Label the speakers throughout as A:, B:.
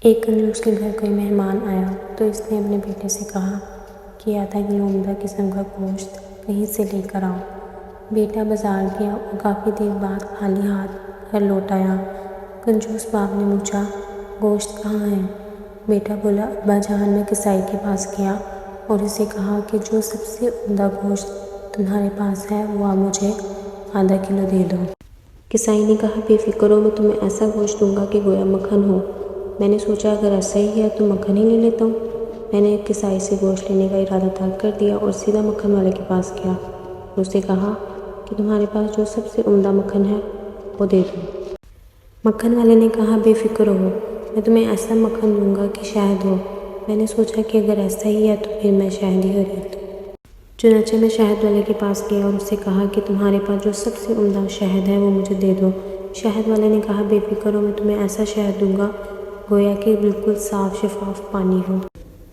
A: ایک کنجوس کے گھر کوئی مہمان آیا تو اس نے اپنے بیٹے سے کہا کہ آدھا کلو عمدہ قسم کا گوشت کہیں سے لے کر آؤ۔ بیٹا بازار گیا اور کافی دیر بعد خالی ہاتھ گھر لوٹ آیا۔ کنجوس باپ نے پوچھا، گوشت کہاں ہے؟ بیٹا بولا، ابا جان میں کسائی کے پاس گیا اور اسے کہا کہ جو سب سے عمدہ گوشت تمہارے پاس ہے وہ آپ مجھے آدھا کلو دے دو۔ کسائی نے کہا، بے فکر ہو، میں تمہیں ایسا گوشت دوں گا کہ گویا مکھن ہو۔ میں نے سوچا اگر ایسا ہی ہے تو مکھن ہی لے لیتا ہوں۔ میں نے کسائی سے گوشت لینے کا ارادہ ترک کر دیا اور سیدھا مکھن والے کے پاس گیا اور اسے کہا کہ تمہارے پاس جو سب سے عمدہ مکھن ہے وہ دے دو۔ مکھن والے نے کہا، بے فکر ہو، میں تمہیں ایسا مکھن دوں گا کہ شہد ہو۔ میں نے سوچا کہ اگر ایسا ہی ہے تو پھر میں شہد ہی خرید لوں۔ چنانچہ میں شہد والے کے پاس گیا اور اسے کہا کہ تمہارے پاس جو سب سے عمدہ شہد ہے وہ مجھے دے دو۔ شہد والے نے کہا، بے فکر ہو، میں تمہیں ایسا شہد دوں گا گویا کہ بالکل صاف شفاف پانی ہو۔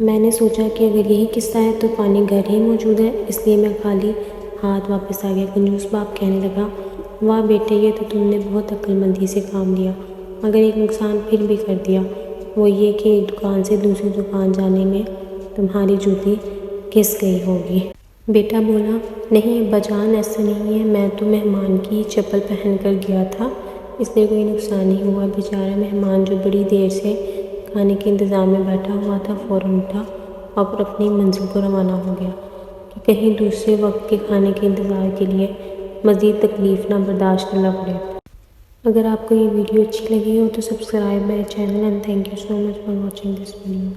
A: میں نے سوچا کہ اگر یہی قصہ ہے تو پانی گھر ہی موجود ہے، اس لیے میں خالی ہاتھ واپس آ گیا۔ کنجوس باپ کہنے لگا، واہ بیٹے، یہ تو تم نے بہت عقل مندی سے کام لیا، مگر ایک نقصان پھر بھی کر دیا، وہ یہ کہ ایک دکان سے دوسری دکان جانے میں تمہاری جوتی گھس گئی ہوگی۔ بیٹا بولا، نہیں ابا جان، ایسا نہیں ہے، میں تو مہمان کی چپل پہن کر گیا تھا، اس لیے کوئی نقصان نہیں ہوا۔ بیچارہ مہمان جو بڑی دیر سے کھانے کے انتظار میں بیٹھا ہوا تھا فوراً اٹھا اور اپنی منزل کو روانہ ہو گیا کہ کہیں دوسرے وقت کے کھانے کے انتظار کے لیے مزید تکلیف نہ برداشت کرنا پڑے۔ اگر آپ کو یہ ویڈیو اچھی لگی ہو تو subscribe my channel and thank you so much for watching this video.